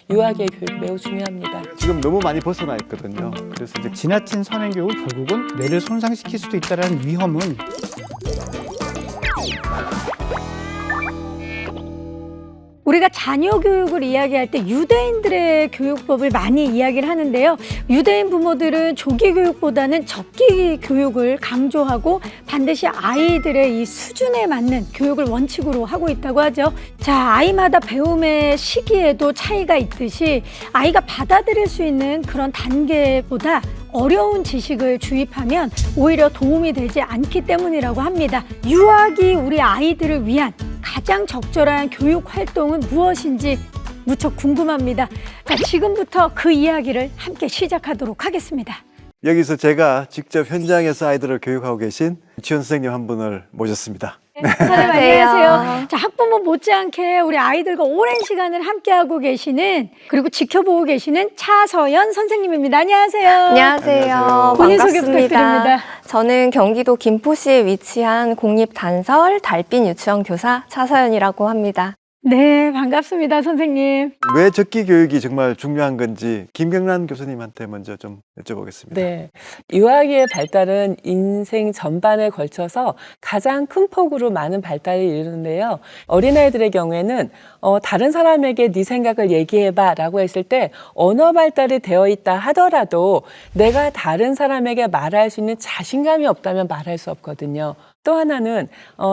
유아기의 교육이 매우 중요합니다. 지금 너무 많이 벗어나 있거든요. 그래서 이제 지나친 선행 교육은 결국은 뇌를 손상시킬 수도 있다는 위험은 우리가 자녀 교육을 이야기할 때 유대인들의 교육법을 많이 이야기를 하는데요. 유대인 부모들은 조기 교육보다는 적기 교육을 강조하고 반드시 아이들의 이 수준에 맞는 교육을 원칙으로 하고 있다고 하죠. 자, 아이마다 배움의 시기에도 차이가 있듯이 아이가 받아들일 수 있는 그런 단계보다 어려운 지식을 주입하면 오히려 도움이 되지 않기 때문이라고 합니다. 유아기 우리 아이들을 위한 가장 적절한 교육 활동은 무엇인지 무척 궁금합니다. 자, 지금부터 그 이야기를 함께 시작하도록 하겠습니다. 여기서 제가 직접 현장에서 아이들을 교육하고 계신 유치원 선생님 한 분을 모셨습니다. 선생님 안녕하세요. 자, 학부모 못지않게 우리 아이들과 오랜 시간을 함께하고 계시는 그리고 지켜보고 계시는 차서연 선생님입니다. 안녕하세요. 안녕하세요. 본인 소개 반갑습니다. 부탁드립니다. 저는 경기도 김포시에 위치한 공립단설 달빛 유치원 교사 차서연이라고 합니다. 네, 반갑습니다, 선생님. 왜 적기 교육이 정말 중요한 건지 김경란 교수님한테 먼저 좀 여쭤보겠습니다. 네, 유아기의 발달은 인생 전반에 걸쳐서 가장 큰 폭으로 많은 발달을 이루는데요. 어린아이들의 경우에는 다른 사람에게 네 생각을 얘기해봐 라고 했을 때 언어 발달이 되어 있다 하더라도 내가 다른 사람에게 말할 수 있는 자신감이 없다면 말할 수 없거든요. 또 하나는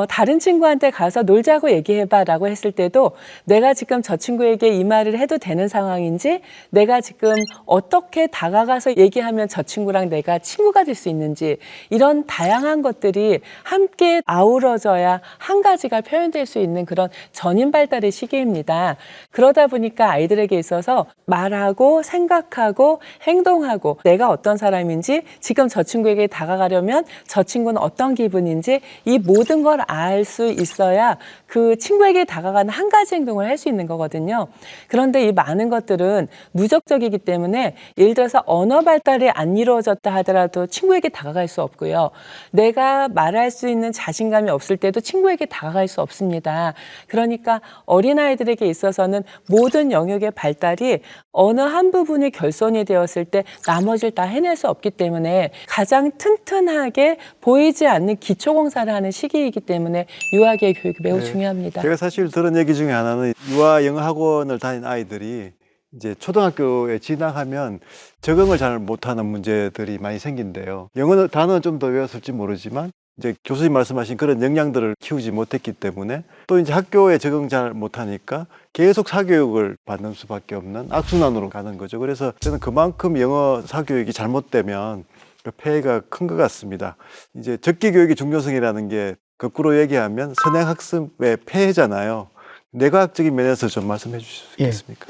다른 친구한테 가서 놀자고 얘기해봐 라고 했을 때도 내가 지금 저 친구에게 이 말을 해도 되는 상황인지, 내가 지금 어떻게 다가가서 얘기하면 저 친구랑 내가 친구가 될 수 있는지, 이런 다양한 것들이 함께 아우러져야 한 가지가 표현될 수 있는 그런 전인 발달의 시기입니다. 그러다 보니까 아이들에게 있어서 말하고 생각하고 행동하고 내가 어떤 사람인지, 지금 저 친구에게 다가가려면 저 친구는 어떤 기분인지, 이 모든 걸 알 수 있어야 그 친구에게 다가가는 한 가지 행동을 할 수 있는 거거든요. 그런데 이 많은 것들은 누적적이기 때문에 예를 들어서 언어 발달이 안 이루어졌다 하더라도 친구에게 다가갈 수 없고요. 내가 말할 수 있는 자신감이 없을 때도 친구에게 다가갈 수 없습니다. 그러니까 어린아이들에게 있어서는 모든 영역의 발달이 어느 한 부분이 결손이 되었을 때 나머지를 다 해낼 수 없기 때문에 가장 튼튼하게 보이지 않는 기초공사를 하는 시기이기 때문에 유아기의 교육이 매우 네. 중요합니다. 제가 사실 들은 얘기 중에 하나는 유아 영어 학원을 다닌 아이들이 이제 초등학교에 진학하면 적응을 잘 못하는 문제들이 많이 생긴대요. 영어 단어는 좀 더 외웠을지 모르지만 이제 교수님 말씀하신 그런 역량들을 키우지 못했기 때문에 또 이제 학교에 적응 잘 못하니까 계속 사교육을 받는 수밖에 없는 악순환으로 가는 거죠. 그래서 저는 그만큼 영어 사교육이 잘못되면 그 폐해가 큰 것 같습니다. 이제 적기 교육의 중요성이라는 게 거꾸로 얘기하면 선행학습의 폐해잖아요. 뇌과학적인 면에서 좀 말씀해 주실 수 예. 있겠습니까?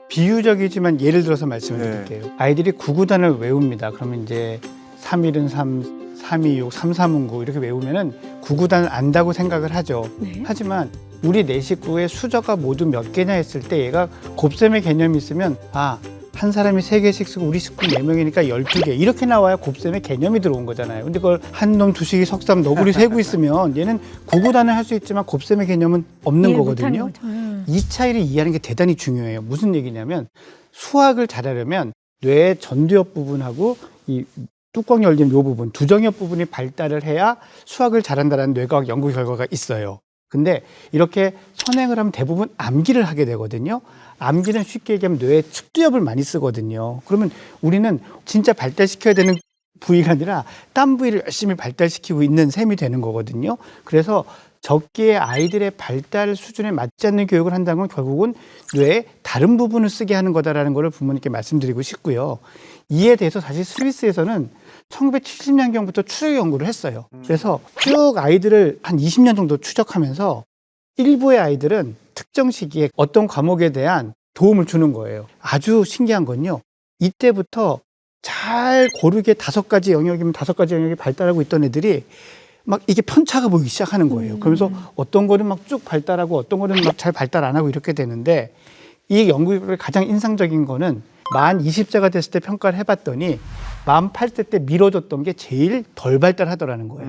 비유적이지만 예를 들어서 말씀을 네. 드릴게요. 아이들이 구구단을 외웁니다. 그러면 이제 3일은 3, 3이 6, 3, 3은 9 이렇게 외우면은 구구단을 안다고 생각을 하죠. 네. 하지만 우리 네 식구의 수저가 모두 몇 개냐 했을 때 얘가 곱셈의 개념이 있으면 한 사람이 3개씩 쓰고 우리 식구 4명이니까 12개 이렇게 나와야 곱셈의 개념이 들어온 거잖아요. 근데 그걸 한 놈, 두식이, 석삼, 너구리 세고 있으면 얘는 구구단을 할 수 있지만 곱셈의 개념은 없는 이해 거거든요. 못하는 거죠. 이 차이를 이해하는 게 대단히 중요해요. 무슨 얘기냐면 수학을 잘하려면 뇌의 전두엽 부분하고 이 뚜껑 열린 요 부분, 두정엽 부분이 발달을 해야 수학을 잘한다는 뇌과학 연구 결과가 있어요. 근데 이렇게 선행을 하면 대부분 암기를 하게 되거든요. 암기는 쉽게 얘기하면 뇌의 측두엽을 많이 쓰거든요. 그러면 우리는 진짜 발달시켜야 되는 부위가 아니라 딴 부위를 열심히 발달시키고 있는 셈이 되는 거거든요. 그래서 적기에 아이들의 발달 수준에 맞지 않는 교육을 한다는 건 결국은 뇌의 다른 부분을 쓰게 하는 거다라는 걸 부모님께 말씀드리고 싶고요. 이에 대해서 사실 스위스에서는 1970년경부터 추적 연구를 했어요. 그래서 쭉 아이들을 한 20년 정도 추적하면서 일부의 아이들은 특정 시기에 어떤 과목에 대한 도움을 주는 거예요. 아주 신기한 건요. 이때부터 잘 고르게 5가지 영역이면 5가지 영역이 발달하고 있던 애들이 막 이게 편차가 보이기 시작하는 거예요. 그러면서 어떤 거는 막 쭉 발달하고 어떤 거는 막 잘 발달 안 하고 이렇게 되는데 이 연구의 가장 인상적인 거는 만 20세가 됐을 때 평가를 해봤더니 만 8세 때 미뤄졌던 게 제일 덜 발달하더라는 거예요.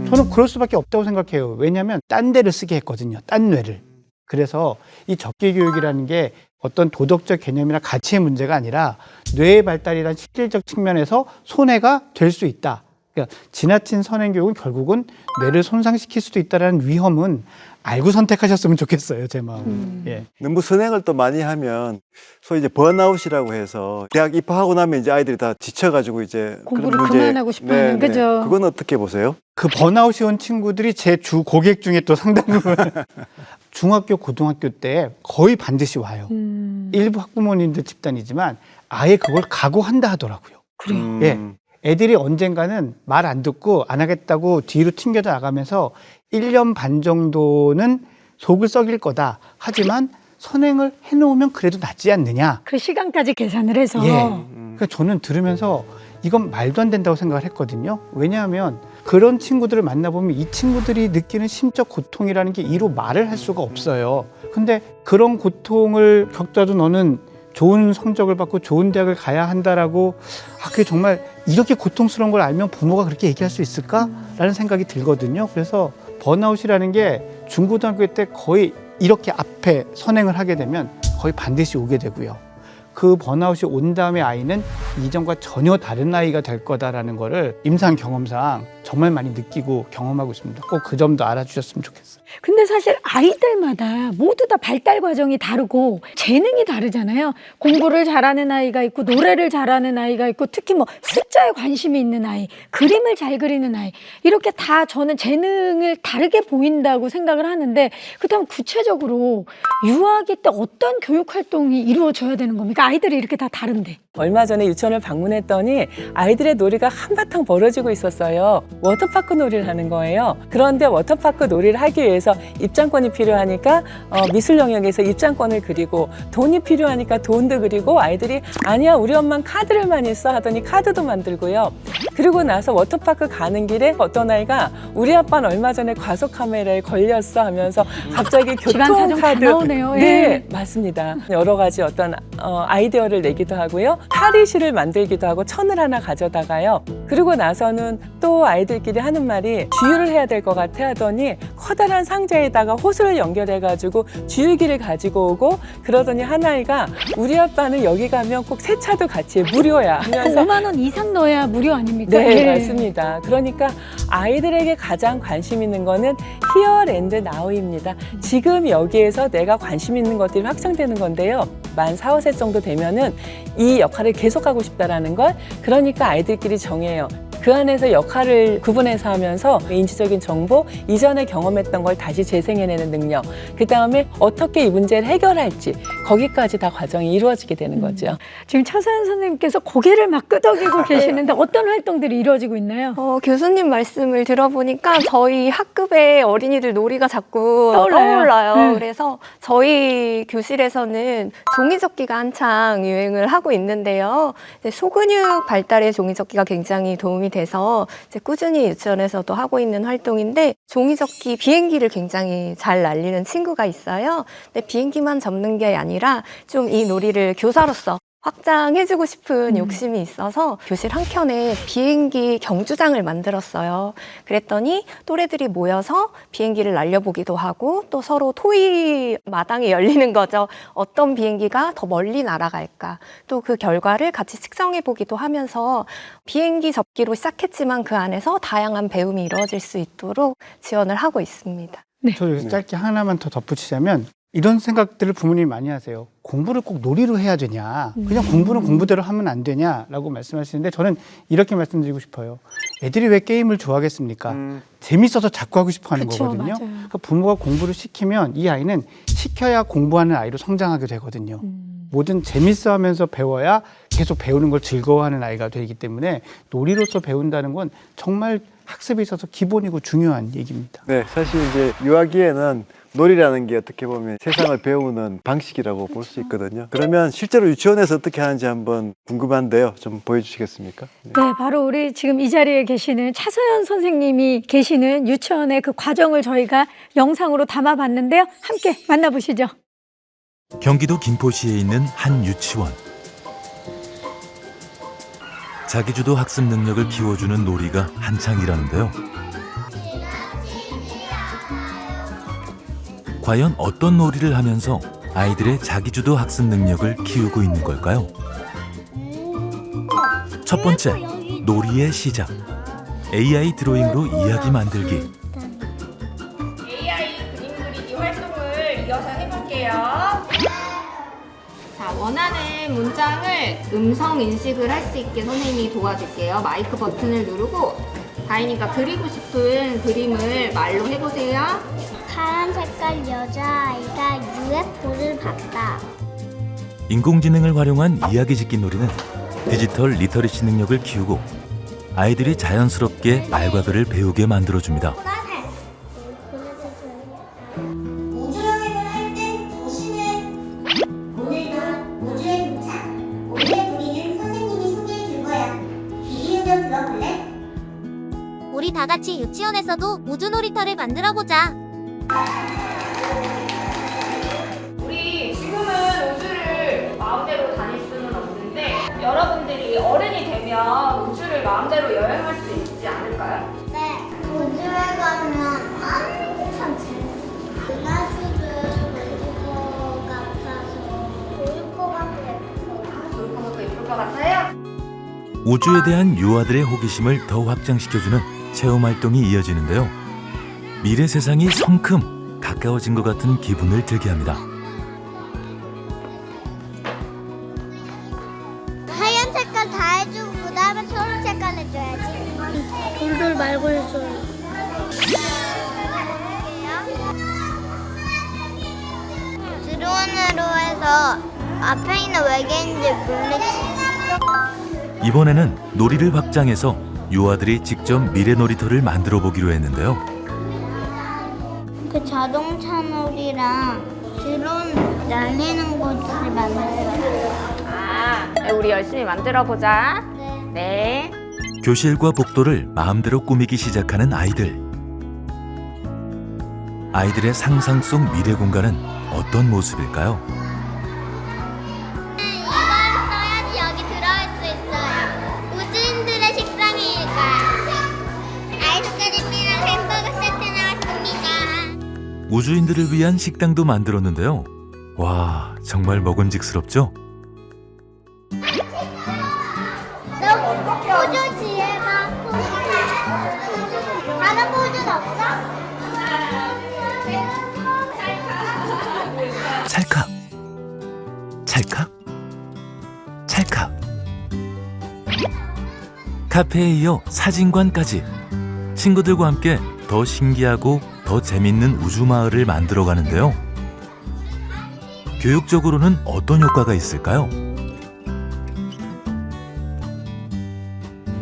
저는 그럴 수밖에 없다고 생각해요. 왜냐하면 딴 데를 쓰게 했거든요. 딴 뇌를. 그래서 이 적기 교육이라는 게 어떤 도덕적 개념이나 가치의 문제가 아니라 뇌의 발달이란 실질적 측면에서 손해가 될 수 있다. 그러니까 지나친 선행 교육은 결국은 뇌를 손상시킬 수도 있다는 위험은 알고 선택하셨으면 좋겠어요, 제 마음은. 예. 너무 선행을 또 많이 하면 소위 이제 번아웃이라고 해서 대학 입학하고 나면 이제 아이들이 다 지쳐가지고 이제 공부를 그런 문제- 그만하고 싶어하는, 그죠? 그건 어떻게 보세요? 그 번아웃이 온 친구들이 제 주 고객 중에 또 상당 부분 중학교, 고등학교 때 거의 반드시 와요. 일부 학부모님들 집단이지만 아예 그걸 각오한다 하더라고요. 그래요. 예. 애들이 언젠가는 말 안 듣고 안 하겠다고 뒤로 튕겨져 나가면서 1년 반 정도는 속을 썩일 거다. 하지만 선행을 해놓으면 그래도 낫지 않느냐. 그 시간까지 계산을 해서. 예. 그러니까 저는 들으면서 이건 말도 안 된다고 생각을 했거든요. 왜냐하면 그런 친구들을 만나보면 이 친구들이 느끼는 심적 고통이라는 게 이루 말을 할 수가 없어요. 근데 그런 고통을 겪더라도 너는 좋은 성적을 받고 좋은 대학을 가야 한다라고 그게 정말 이렇게 고통스러운 걸 알면 부모가 그렇게 얘기할 수 있을까라는 생각이 들거든요. 그래서 번아웃이라는 게 중고등학교 때 거의 이렇게 앞에 선행을 하게 되면 거의 반드시 오게 되고요. 그 번아웃이 온 다음에 아이는 이전과 전혀 다른 아이가 될 거다라는 거를 임상 경험상 정말 많이 느끼고 경험하고 있습니다. 꼭 그 점도 알아주셨으면 좋겠어요. 근데 사실 아이들마다 모두 다 발달 과정이 다르고 재능이 다르잖아요. 공부를 잘하는 아이가 있고 노래를 잘하는 아이가 있고 특히 뭐 숫자에 관심이 있는 아이, 그림을 잘 그리는 아이 이렇게 다 저는 재능을 다르게 보인다고 생각을 하는데 그렇다면 구체적으로 유아기 때 어떤 교육 활동이 이루어져야 되는 겁니까? 아이들이 이렇게 다 다른데. 얼마 전에 유치원을 방문했더니 아이들의 놀이가 한바탕 벌어지고 있었어요. 워터파크 놀이를 하는 거예요. 그런데 워터파크 놀이를 하기 위해서 입장권이 필요하니까 미술 영역에서 입장권을 그리고 돈이 필요하니까 돈도 그리고 아이들이 아니야 우리 엄마는 카드를 많이 써 하더니 카드도 만들고요. 그리고 나서 워터파크 가는 길에 어떤 아이가 우리 아빠는 얼마 전에 과속 카메라에 걸렸어 하면서 갑자기 집안 사정 다 교통카드 나오네요. 예. 네, 맞습니다. 여러 가지 어떤 아이디어를 내기도 하고요. 탈의실을 만들기도 하고 천을 하나 가져다가요. 그리고 나서는 또 아이들끼리 하는 말이 주유를 해야 될 것 같아 하더니 커다란 상자에다가 호스를 연결해가지고 주유기를 가지고 오고 그러더니 한 아이가 우리 아빠는 여기 가면 꼭 세차도 같이 해 무료야 하면서 5만 원 이상 넣어야 무료 아닙니까? 네, 예. 맞습니다. 그러니까 아이들에게 가장 관심 있는 거는 here and now입니다. 지금 여기에서 내가 관심 있는 것들이 확장되는 건데요. 만 4, 5세 정도 되면은 이 역할을 계속하고 싶다라는 걸 그러니까 아이들끼리 정해요. 그 안에서 역할을 구분해서 하면서 인지적인 정보, 이전에 경험했던 걸 다시 재생해내는 능력, 그 다음에 어떻게 이 문제를 해결할지 거기까지 다 과정이 이루어지게 되는 거죠. 지금 차사연 선생님께서 고개를 막 끄덕이고 계시는데 어떤 활동들이 이루어지고 있나요? 교수님 말씀을 들어보니까 저희 학급의 어린이들 놀이가 자꾸 떠올라요. 떠올라요. 그래서 저희 교실에서는 종이접기가 한창 유행을 하고 있는데요. 이제 소근육 발달에 종이접기가 굉장히 도움이 돼서 이제 꾸준히 유치원에서도 하고 있는 활동인데 종이접기 비행기를 굉장히 잘 날리는 친구가 있어요. 근데 비행기만 접는 게 아니라 좀 이 놀이를 교사로서 확장해주고 싶은 욕심이 있어서 교실 한켠에 비행기 경주장을 만들었어요. 그랬더니 또래들이 모여서 비행기를 날려보기도 하고 또 서로 토의 마당이 열리는 거죠. 어떤 비행기가 더 멀리 날아갈까. 또 그 결과를 같이 측정해보기도 하면서 비행기 접기로 시작했지만 그 안에서 다양한 배움이 이루어질 수 있도록 지원을 하고 있습니다. 저 여기서 짧게 하나만 더 덧붙이자면 이런 생각들을 부모님이 많이 하세요. 공부를 꼭 놀이로 해야 되냐. 그냥 공부는 공부대로 하면 안 되냐라고 말씀하시는데 저는 이렇게 말씀드리고 싶어요. 애들이 왜 게임을 좋아하겠습니까? 재밌어서 자꾸 하고 싶어 하는 그쵸, 거거든요. 맞아요. 그러니까 부모가 공부를 시키면 이 아이는 시켜야 공부하는 아이로 성장하게 되거든요. 뭐든 재밌어 하면서 배워야 계속 배우는 걸 즐거워하는 아이가 되기 때문에 놀이로서 배운다는 건 정말 학습에 있어서 기본이고 중요한 얘기입니다. 네, 사실 이제 유아기에는 놀이라는 게 어떻게 보면 세상을 배우는 방식이라고 볼 수 있거든요. 그러면 실제로 유치원에서 어떻게 하는지 한번 궁금한데요. 좀 보여주시겠습니까? 네. 네, 바로 우리 지금 이 자리에 계시는 차서연 선생님이 계시는 유치원의 그 과정을 저희가 영상으로 담아봤는데요. 함께 만나보시죠. 경기도 김포시에 있는 한 유치원. 자기주도 학습 능력을 키워주는 놀이가 한창이라는데요. 과연 어떤 놀이를 하면서 아이들의 자기주도 학습 능력을 키우고 있는 걸까요? 첫 번째, 놀이의 시작. AI 드로잉으로 이야기 만들기. AI 그림 그리기 활동을 이어서 해볼게요. 자, 원하는 문장을 음성 인식을 할 수 있게 선생님이 도와줄게요. 마이크 버튼을 누르고 다인이가 그리고 싶은 그림을 말로 해보세요. 파란 색깔 여자아이가 UFO를 봤다. 인공지능을 활용한 이야기 짓기 놀이는 디지털 리터러시 능력을 키우고 아이들이 자연스럽게 말과 글을 배우게 만들어줍니다. 우주여행을 할 때 조심해. 오늘도 우주에 도착. 오늘의 놀이는 선생님이 소개해 줄 거야. 귀 기울여 들어볼래? 우리 다 같이 유치원에서도 우주 놀이터를 만들어 보자. 우리 지금은 우주를 마음대로 다닐 수는 없는데 여러분들이 어른이 되면 우주를 마음대로 여행할 수 있지 않을까요? 네. 우주에 가면 엄청 재밌어. 은하수를 보일 것 같아서 보일 것 같아요. 좋을 것 같고 예쁠 것 같아요? 우주에 대한 유아들의 호기심을 더 확장시켜주는 체험 활동이 이어지는데요. 미래 세상이 성큼 가까워진 것 같은 기분을 들게 합니다. 하얀 색깔 다 해주고 그 다음에 초록 색깔 해줘야지. 돌돌 말고 해줘요. 드론으로 해서 앞에 있는 외계인들 물리치지. 이번에는 놀이를 확장해서 유아들이 직접 미래 놀이터를 만들어 보기로 했는데요. 그 자동차 놀이랑 드론 날리는 곳을 만들어요. 우리 열심히 만들어보자. 네. 네. 교실과 복도를 마음대로 꾸미기 시작하는 아이들. 아이들의 상상 속 미래 공간은 어떤 모습일까요? 이걸 써야지 여기 들어갈 수 있어요. 우주인들의 식당일 거야. 아이스크림이랑 햄버거 세트 나왔습니다. 우주인들을 위한 식당도 만들었는데요. 와, 정말 먹음직스럽죠? 우주 지혜가 다른 보드는 없어? 찰칵, 찰칵, 찰칵. 카페에 이어 사진관까지 친구들과 함께 더 신기하고 더 재밌는 우주마을을 만들어 가는데요. 교육적으로는 어떤 효과가 있을까요?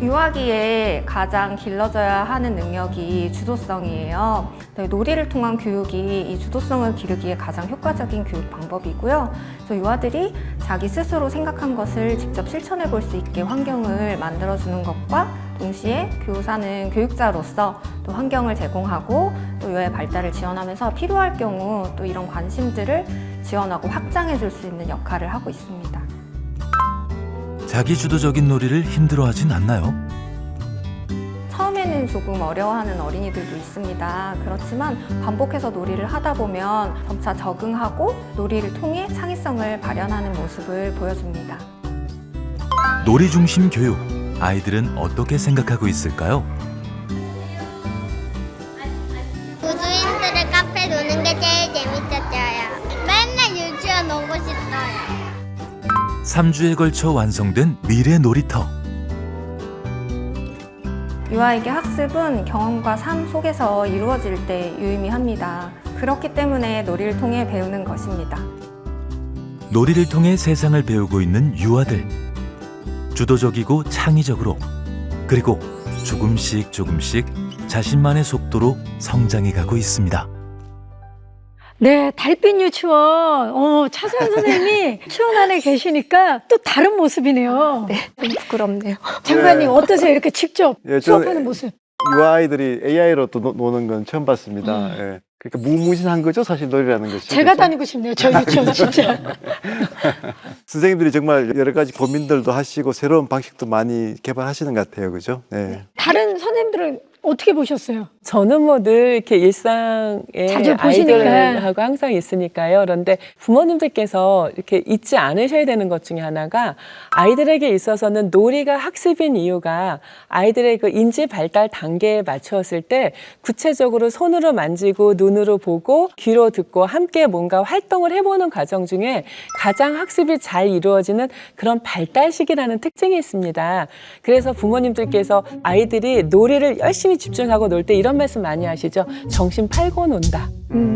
유아기에 가장 길러져야 하는 능력이 주도성이에요. 네, 놀이를 통한 교육이 이 주도성을 기르기에 가장 효과적인 교육 방법이고요. 그래서 유아들이 자기 스스로 생각한 것을 직접 실천해 볼 수 있게 환경을 만들어주는 것과 동시에 교사는 교육자로서 또 환경을 제공하고 또 유아의 발달을 지원하면서 필요할 경우 또 이런 관심들을 지원하고 확장해 줄 수 있는 역할을 하고 있습니다. 자기주도적인 놀이를 힘들어하진 않나요? 처음에는 조금 어려워하는 어린이들도 있습니다. 그렇지만 반복해서 놀이를 하다 보면 점차 적응하고 놀이를 통해 창의성을 발현하는 모습을 보여줍니다. 놀이 중심 교육, 아이들은 어떻게 생각하고 있을까요? 우주인들의 카페 노는 게 제일 재밌었어요. 맨날 유치원 오고 싶어요. 3주에 걸쳐 완성된 미래 놀이터. 유아에게 학습은 경험과 삶 속에서 이루어질 때 유의미합니다. 그렇기 때문에 놀이를 통해 배우는 것입니다. 놀이를 통해 세상을 배우고 있는 유아들. 주도적이고 창의적으로, 그리고 조금씩 자신만의 속도로 성장해 가고 있습니다. 네, 달빛 유치원. 차소연 선생님이 유치원 안에 계시니까 또 다른 모습이네요. 네, 좀 부끄럽네요. 장관님 어떠세요? 이렇게 직접 예, 수업하는 모습. 유아 아이들이 AI로 또 노는 건 처음 봤습니다. 예. 그러니까 무무진한 거죠, 사실 놀이라는 것이. 제가 그렇죠? 다니고 싶네요. 저 유치원 진짜. 선생님들이 정말 여러 가지 고민들도 하시고 새로운 방식도 많이 개발하시는 것 같아요, 그죠? 네. 다른 선생님들은 어떻게 보셨어요? 저는 뭐 늘 이렇게 일상에 자주 보시니까. 아이들하고 항상 있으니까요. 그런데 부모님들께서 이렇게 잊지 않으셔야 되는 것 중에 하나가 아이들에게 있어서는 놀이가 학습인 이유가 아이들의 그 인지 발달 단계에 맞추었을 때 구체적으로 손으로 만지고 눈으로 보고 귀로 듣고 함께 뭔가 활동을 해보는 과정 중에 가장 학습이 잘 이루어지는 그런 발달 시기라는 특징이 있습니다. 그래서 부모님들께서 아이들이 놀이를 열심히 집중하고 놀 때 이런 말씀 많이 하시죠. 정신 팔고 논다.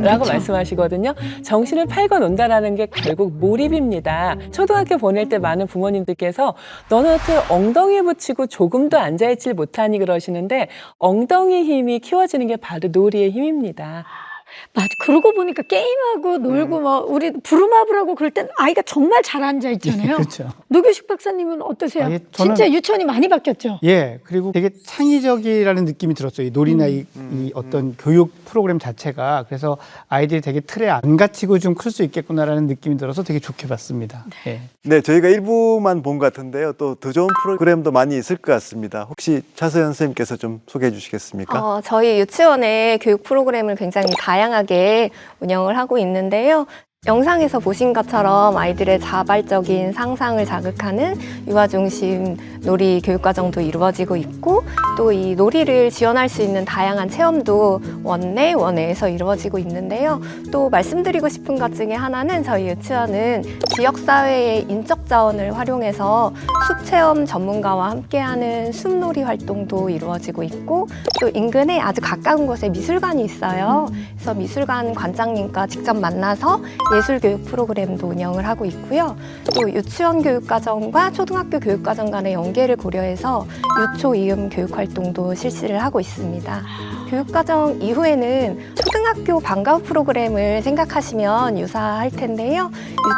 라고 그쵸. 말씀하시거든요. 정신을 팔고 논다라는 게 결국 몰입입니다. 초등학교 보낼 때 많은 부모님들께서 너는 어떻게 엉덩이 붙이고 조금도 앉아있질 못하니 그러시는데 엉덩이 힘이 키워지는 게 바로 놀이의 힘입니다. 맞아. 그러고 보니까 게임하고 놀고 뭐 우리 부루마블하고 그럴 땐 아이가 정말 잘 앉아 있잖아요. 그렇죠. 노규식 박사님은 어떠세요? 아, 예, 저는- 진짜 유치원이 많이 바뀌었죠? 예, 그리고 되게 창의적이라는 느낌이 들었어요. 이 놀이나 이 어떤 교육 프로그램 자체가. 그래서 아이들이 되게 틀에 안 갇히고 좀 클 수 있겠구나라는 느낌이 들어서 되게 좋게 봤습니다. 예. 네, 저희가 일부만 본 것 같은데요. 또 더 좋은 프로그램도 많이 있을 것 같습니다. 혹시 차서연 선생님께서 좀 소개해 주시겠습니까? 저희 유치원의 교육 프로그램을 굉장히 다양하게 운영을 하고 있는데요. 영상에서 보신 것처럼 아이들의 자발적인 상상을 자극하는 유아 중심 놀이 교육과정도 이루어지고 있고 또 이 놀이를 지원할 수 있는 다양한 체험도 원내, 원외에서 이루어지고 있는데요. 또 말씀드리고 싶은 것 중에 하나는 저희 유치원은 지역사회의 인적 자원을 활용해서 숲체험 전문가와 함께하는 숲놀이 활동도 이루어지고 있고 또 인근에 아주 가까운 곳에 미술관이 있어요. 그래서 미술관 관장님과 직접 만나서 예술교육 프로그램도 운영을 하고 있고요. 또 유치원 교육과정과 초등학교 교육과정 간의 연계를 고려해서 유초 이음 교육활동도 실시를 하고 있습니다. 교육과정 이후에는 초등학교 방과후 프로그램을 생각하시면 유사할 텐데요.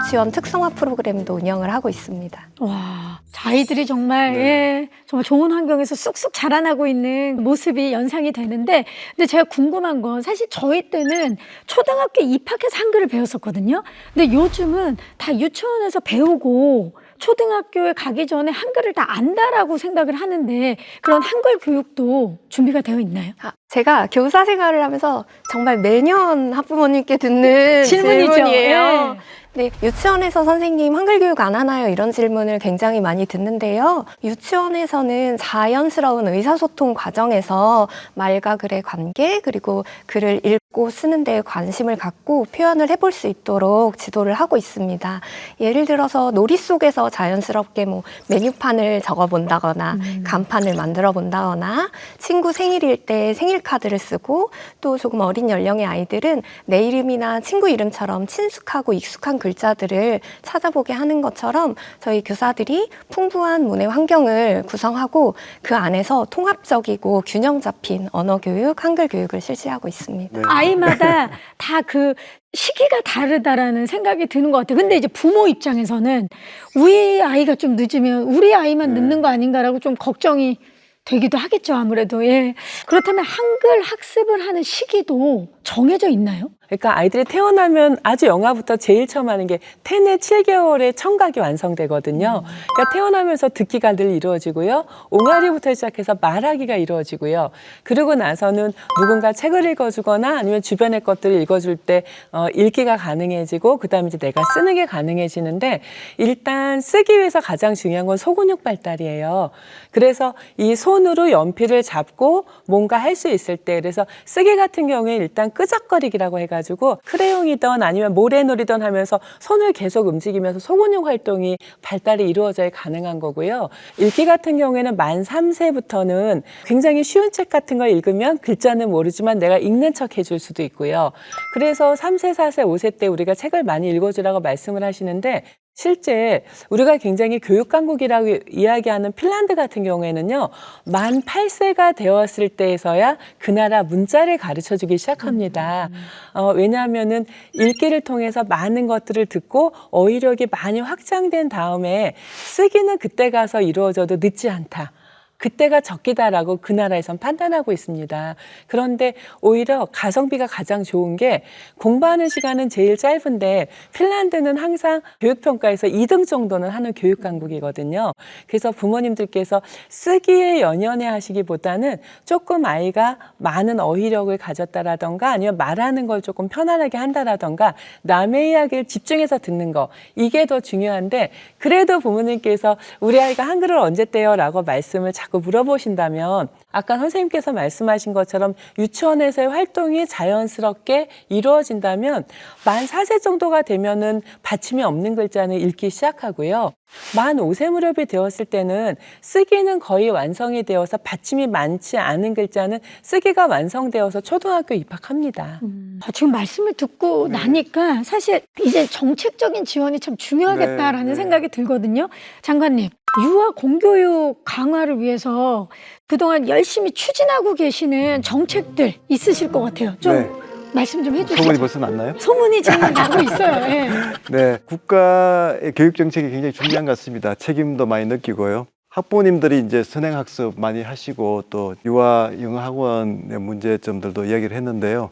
유치원 특성화 프로그램도 운영을 하고 있습니다. 와, 아이들이 정말 예, 정말 좋은 환경에서 쑥쑥 자라나고 있는 모습이 연상이 되는데, 근데 제가 궁금한 건 사실 저희 때는 초등학교 입학해서 한글을 배웠었거든요. 근데 요즘은 다 유치원에서 배우고 초등학교에 가기 전에 한글을 다 안다라고 생각을 하는데 그런 한글 교육도 준비가 되어 있나요? 제가 교사 생활을 하면서 정말 매년 학부모님께 듣는 질문이죠. 질문이에요. 예. 네, 유치원에서 선생님 한글 교육 안 하나요? 이런 질문을 굉장히 많이 듣는데요. 유치원에서는 자연스러운 의사소통 과정에서 말과 글의 관계 그리고 글을 읽고 쓰는 데 관심을 갖고 표현을 해볼 수 있도록 지도를 하고 있습니다. 예를 들어서 놀이 속에서 자연스럽게 뭐 메뉴판을 적어본다거나 간판을 만들어 본다거나 친구 생일일 때 생일 카드를 쓰고 또 조금 어린 연령의 아이들은 내 이름이나 친구 이름처럼 친숙하고 익숙한 글자들을 찾아보게 하는 것처럼 저희 교사들이 풍부한 문해 환경을 구성하고 그 안에서 통합적이고 균형 잡힌 언어 교육, 한글 교육을 실시하고 있습니다. 네. 아이마다 다 그 시기가 다르다라는 생각이 드는 것 같아요. 근데 이제 부모 입장에서는 우리 아이가 좀 늦으면 우리 아이만 늦는 거 아닌가라고 좀 걱정이 되기도 하겠죠, 아무래도. 예. 그렇다면 한글 학습을 하는 시기도 정해져 있나요? 그러니까 아이들이 태어나면 아주 영아부터 제일 처음 하는 게 태내 7개월에 청각이 완성되거든요. 그러니까 태어나면서 듣기가 늘 이루어지고요. 옹알이부터 시작해서 말하기가 이루어지고요. 그러고 나서는 누군가 책을 읽어주거나 아니면 주변의 것들을 읽어줄 때 읽기가 가능해지고 그다음에 이제 내가 쓰는 게 가능해지는데 일단 쓰기 위해서 가장 중요한 건 소근육 발달이에요. 그래서 이 손으로 연필을 잡고 뭔가 할 수 있을 때 그래서 쓰기 같은 경우에 일단 끄적거리기라고 해가지고 크레용이든 아니면 모래놀이든 하면서 손을 계속 움직이면서 소근육 활동이 발달이 이루어져야 가능한 거고요. 읽기 같은 경우에는 만 3세부터는 굉장히 쉬운 책 같은 걸 읽으면 글자는 모르지만 내가 읽는 척 해줄 수도 있고요. 그래서 3세, 4세, 5세 때 우리가 책을 많이 읽어주라고 말씀을 하시는데 실제 우리가 굉장히 교육강국이라고 이야기하는 핀란드 같은 경우에는요. 만 8세가 되었을 때에서야 그 나라 문자를 가르쳐주기 시작합니다. 왜냐하면은 읽기를 통해서 많은 것들을 듣고 어휘력이 많이 확장된 다음에 쓰기는 그때 가서 이루어져도 늦지 않다. 그때가 적기다라고 그 나라에선 판단하고 있습니다. 그런데 오히려 가성비가 가장 좋은 게 공부하는 시간은 제일 짧은데 핀란드는 항상 교육평가에서 2등 정도는 하는 교육 강국이거든요. 그래서 부모님들께서 쓰기에 연연해 하시기보다는 조금 아이가 많은 어휘력을 가졌다라던가 아니면 말하는 걸 조금 편안하게 한다라던가 남의 이야기를 집중해서 듣는 거 이게 더 중요한데 그래도 부모님께서 우리 아이가 한글을 언제 떼요? 라고 말씀을 자꾸 물어보신다면 아까 선생님께서 말씀하신 것처럼 유치원에서의 활동이 자연스럽게 이루어진다면 만 4세 정도가 되면은 받침이 없는 글자는 읽기 시작하고요. 만 5세 무렵이 되었을 때는 쓰기는 거의 완성이 되어서 받침이 많지 않은 글자는 쓰기가 완성되어서 초등학교 입학합니다. 지금 말씀을 듣고 나니까 사실 이제 정책적인 지원이 참 중요하겠다라는 네. 생각이 들거든요. 장관님, 유아 공교육 강화를 위해서 그동안 열심히 추진하고 계시는 정책들 있으실 것 같아요. 좀 네. 말씀 좀 해주시죠. 소문이 벌써 났나요? 소문이 지금 나고 있어요. 예. 네, 국가의 교육 정책이 굉장히 중요한 것 같습니다. 책임도 많이 느끼고요. 학부모님들이 이제 선행학습 많이 하시고 또 유아 영어 학원의 문제점들도 이야기를 했는데요.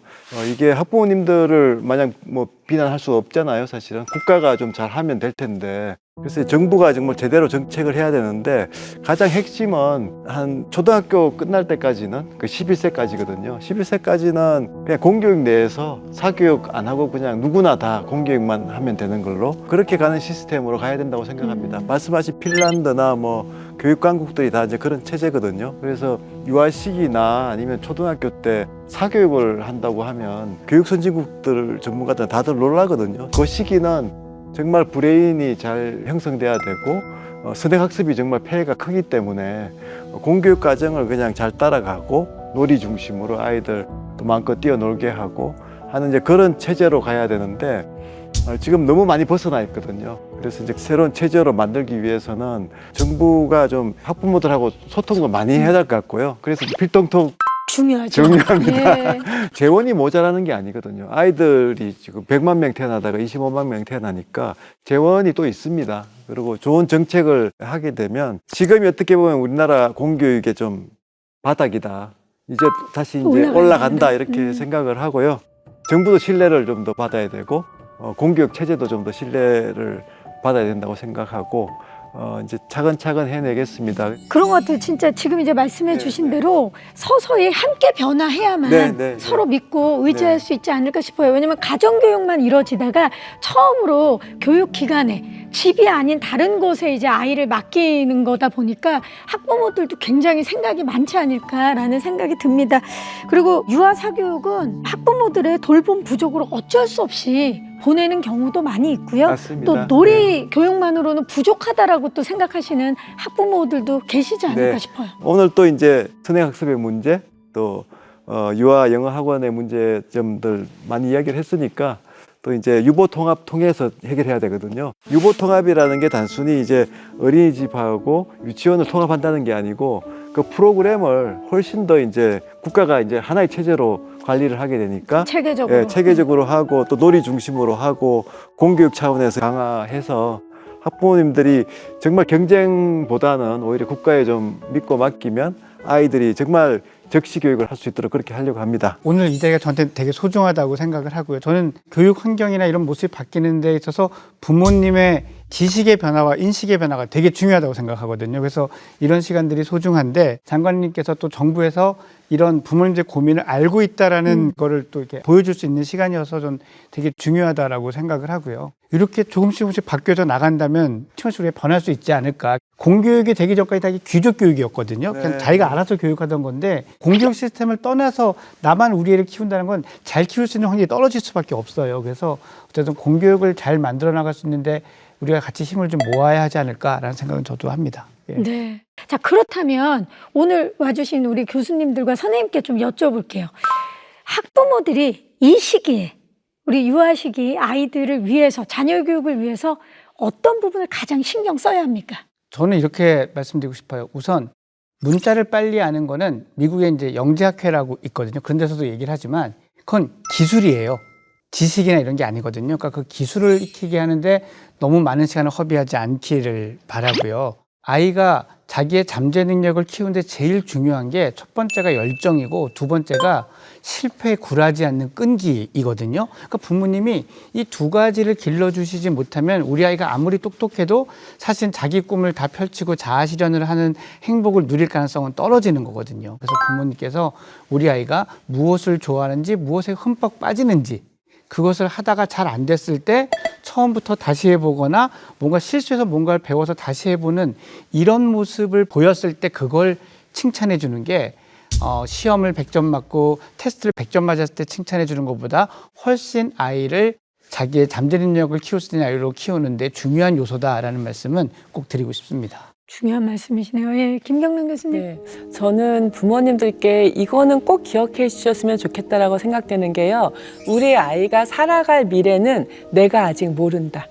이게 학부모님들을 마냥 뭐 비난할 수 없잖아요. 사실은 국가가 좀 잘하면 될 텐데. 그래서 정부가 정말 제대로 정책을 해야 되는데 가장 핵심은 한 초등학교 끝날 때까지는 그 11세까지거든요. 11세까지는 그냥 공교육 내에서 사교육 안 하고 그냥 누구나 다 공교육만 하면 되는 걸로 그렇게 가는 시스템으로 가야 된다고 생각합니다. 말씀하신 핀란드나 뭐 교육 강국들이 다 이제 그런 체제거든요. 그래서 유아 시기나 아니면 초등학교 때 사교육을 한다고 하면 교육 선진국들 전문가들 다들 놀라거든요. 그 시기는 정말 브레인이 잘 형성돼야 되고 선행학습이 정말 폐해가 크기 때문에 공교육 과정을 그냥 잘 따라가고 놀이 중심으로 아이들 또 마음껏 뛰어놀게 하고 하는 이제 그런 체제로 가야 되는데 지금 너무 많이 벗어나 있거든요. 그래서 이제 새로운 체제로 만들기 위해서는 정부가 좀 학부모들하고 소통도 많이 해야 될 것 같고요. 그래서 필통통 중요하죠. 중요합니다. 예. 재원이 모자라는 게 아니거든요. 아이들이 지금 100만 명 태어나다가 25만 명 태어나니까 재원이 또 있습니다. 그리고 좋은 정책을 하게 되면 지금이 어떻게 보면 우리나라 공교육의 좀 바닥이다. 이제 다시 이제 올라간다 이렇게 생각을 하고요. 정부도 신뢰를 좀 더 받아야 되고 공교육 체제도 좀 더 신뢰를 받아야 된다고 생각하고 이제 차근차근 해내겠습니다. 그런 것 같아요. 진짜 지금 이제 말씀해 주신 대로 서서히 함께 변화해야만 서로 믿고 의지할 수 있지 않을까 싶어요. 왜냐하면 가정교육만 이루어지다가 처음으로 교육기관에 집이 아닌 다른 곳에 이제 아이를 맡기는 거다 보니까 학부모들도 굉장히 생각이 많지 않을까라는 생각이 듭니다. 그리고 유아 사교육은 학부모들의 돌봄 부족으로 어쩔 수 없이 보내는 경우도 많이 있고요. 맞습니다. 또 놀이 교육만으로는 부족하다라고 또 생각하시는 학부모들도 계시지 않을까 싶어요. 오늘 또 이제 선행학습의 문제 또 유아 영어 학원의 문제점들 많이 이야기를 했으니까 또 이제 유보통합 통해서 해결해야 되거든요. 유보통합이라는 게 단순히 이제 어린이집하고 유치원을 통합한다는 게 아니고 그 프로그램을 훨씬 더 이제 국가가 이제 하나의 체제로 관리를 하게 되니까 체계적으로. 예, 체계적으로 하고 또 놀이 중심으로 하고 공교육 차원에서 강화해서 학부모님들이 정말 경쟁보다는 오히려 국가에 좀 믿고 맡기면 아이들이 정말 적시 교육을 할 수 있도록 그렇게 하려고 합니다. 오늘 이 자리가 저한테 되게 소중하다고 생각을 하고요. 저는 교육 환경이나 이런 모습이 바뀌는 데 있어서 부모님의 지식의 변화와 인식의 변화가 되게 중요하다고 생각하거든요. 그래서 이런 시간들이 소중한데 장관님께서 또 정부에서 이런 부모님들의 고민을 알고 있다라는 거를 또 이렇게 보여줄 수 있는 시간이어서 전 되게 중요하다라고 생각을 하고요. 이렇게 조금씩 바뀌어져 나간다면 팀원식 우리가 변할 수 있지 않을까. 공교육이 되기 전까지 다 귀족 교육이었거든요. 그냥 네. 자기가 알아서 교육하던 건데 공교육 시스템을 떠나서 나만 우리 애를 키운다는 건 잘 키울 수 있는 확률이 떨어질 수밖에 없어요. 그래서 어쨌든 공교육을 잘 만들어 나갈 수 있는데 우리가 같이 힘을 좀 모아야 하지 않을까라는 생각은 저도 합니다. 예. 네. 자, 그렇다면 오늘 와주신 우리 교수님들과 선생님께 좀 여쭤볼게요. 학부모들이 이 시기에 우리 유아 시기 아이들을 위해서 자녀 교육을 위해서 어떤 부분을 가장 신경 써야 합니까? 저는 이렇게 말씀드리고 싶어요. 우선 문자를 빨리 아는 거는 미국에 이제 영재학회라고 있거든요. 그런 데서도 얘기를 하지만 그건 기술이에요. 지식이나 이런 게 아니거든요. 그러니까 그 기술을 익히게 하는데 너무 많은 시간을 허비하지 않기를 바라고요. 아이가 자기의 잠재 능력을 키우는데 제일 중요한 게 첫 번째가 열정이고 두 번째가 실패에 굴하지 않는 끈기이거든요. 그러니까 부모님이 이 두 가지를 길러주시지 못하면 우리 아이가 아무리 똑똑해도 사실 자기 꿈을 다 펼치고 자아실현을 하는 행복을 누릴 가능성은 떨어지는 거거든요. 그래서 부모님께서 우리 아이가 무엇을 좋아하는지 무엇에 흠뻑 빠지는지 그것을 하다가 잘 안 됐을 때 처음부터 다시 해보거나 뭔가 실수해서 뭔가를 배워서 다시 해보는 이런 모습을 보였을 때 그걸 칭찬해 주는 게 시험을 100점 맞고 테스트를 100점 맞았을 때 칭찬해 주는 것보다 훨씬 아이를 자기의 잠재 능력을 키울 수 있는 아이로 키우는데 중요한 요소다라는 말씀은 꼭 드리고 싶습니다. 중요한 말씀이시네요. 예, 김경란 교수님. 네, 저는 부모님들께 이거는 꼭 기억해 주셨으면 좋겠다라고 생각되는 게요. 우리 아이가 살아갈 미래는 내가 아직 모른다.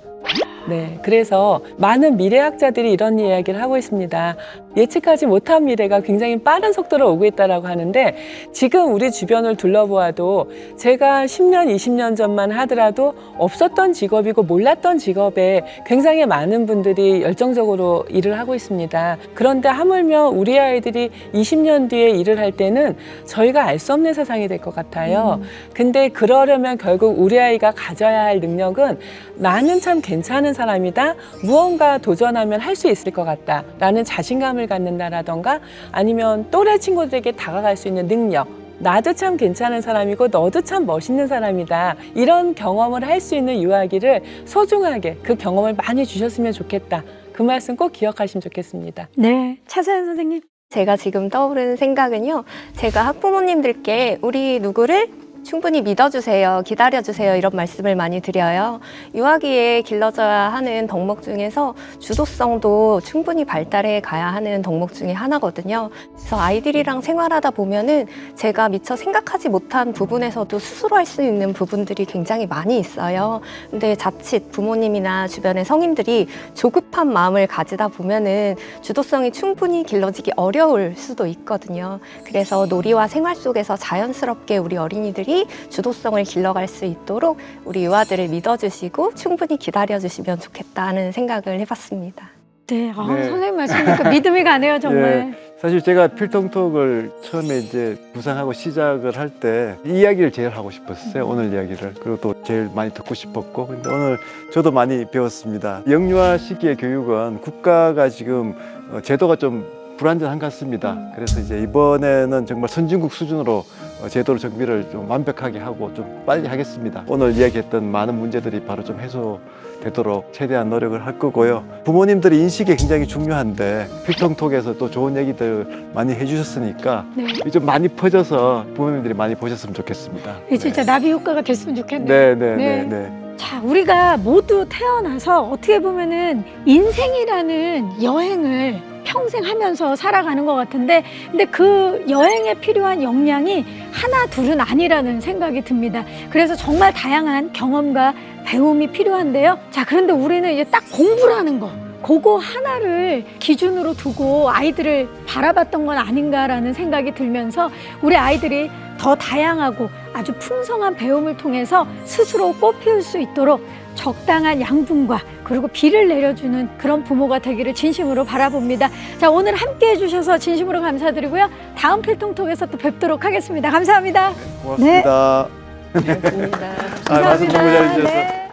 네, 그래서 많은 미래학자들이 이런 이야기를 하고 있습니다. 예측하지 못한 미래가 굉장히 빠른 속도로 오고 있다고 하는데 지금 우리 주변을 둘러보아도 제가 10년, 20년 전만 하더라도 없었던 직업이고 몰랐던 직업에 굉장히 많은 분들이 열정적으로 일을 하고 있습니다. 그런데 하물며 우리 아이들이 20년 뒤에 일을 할 때는 저희가 알 수 없는 세상이 될 것 같아요. 근데 그러려면 결국 우리 아이가 가져야 할 능력은 나는 참 괜찮은 사람이다. 무언가 도전하면 할 수 있을 것 같다. 라는 자신감을 갖는다라던가 아니면 또래 친구들에게 다가갈 수 있는 능력. 나도 참 괜찮은 사람이고 너도 참 멋있는 사람이다. 이런 경험을 할 수 있는 유아기를 소중하게 그 경험을 많이 주셨으면 좋겠다. 그 말씀 꼭 기억하시면 좋겠습니다. 네, 차서연 선생님. 제가 지금 떠오르는 생각은요. 제가 학부모님들께 우리 누구를 충분히 믿어주세요, 기다려주세요 이런 말씀을 많이 드려요. 유아기에 길러져야 하는 덕목 중에서 주도성도 충분히 발달해 가야 하는 덕목 중에 하나거든요. 그래서 아이들이랑 생활하다 보면은 제가 미처 생각하지 못한 부분에서도 스스로 할 수 있는 부분들이 굉장히 많이 있어요. 근데 자칫 부모님이나 주변의 성인들이 조급한 마음을 가지다 보면은 주도성이 충분히 길러지기 어려울 수도 있거든요. 그래서 놀이와 생활 속에서 자연스럽게 우리 어린이들이 주도성을 길러갈 수 있도록 우리 유아들을 믿어주시고 충분히 기다려주시면 좋겠다는 생각을 해봤습니다. 네, 네. 선생님 말씀이니까 믿음이 가네요, 정말. 예, 사실 제가 필통톡을 처음에 이제 구상하고 시작을 할 때 이 이야기를 제일 하고 싶었어요. 오늘 이야기를. 그리고 또 제일 많이 듣고 싶었고. 근데 오늘 저도 많이 배웠습니다. 영유아 시기의 교육은 국가가 지금 제도가 좀 불완전한 것 같습니다. 그래서 이제 이번에는 정말 선진국 수준으로 제도를 정비를 좀 완벽하게 하고 좀 빨리 하겠습니다. 오늘 이야기했던 많은 문제들이 바로 좀 해소되도록 최대한 노력을 할 거고요. 부모님들의 인식이 굉장히 중요한데 필통톡에서 또 좋은 얘기들 많이 해주셨으니까 네. 좀 많이 퍼져서 부모님들이 많이 보셨으면 좋겠습니다. 이게 진짜 나비 효과가 됐으면 좋겠네요. 네. 자, 우리가 모두 태어나서 어떻게 보면은 인생이라는 여행을 평생 하면서 살아가는 것 같은데, 근데 그 여행에 필요한 역량이 하나 둘은 아니라는 생각이 듭니다. 그래서 정말 다양한 경험과 배움이 필요한데요. 자, 그런데 우리는 이제 딱 공부라는 거, 그거 하나를 기준으로 두고 아이들을 바라봤던 건 아닌가라는 생각이 들면서 우리 아이들이 더 다양하고 아주 풍성한 배움을 통해서 스스로 꽃피울 수 있도록 적당한 양분과 그리고 비를 내려주는 그런 부모가 되기를 진심으로 바라봅니다. 자, 오늘 함께 해주셔서 진심으로 감사드리고요. 다음 필통톡에서 또 뵙도록 하겠습니다. 감사합니다. 고맙습니다. 고맙습니다. 말씀 너무 잘해주셔서. 네.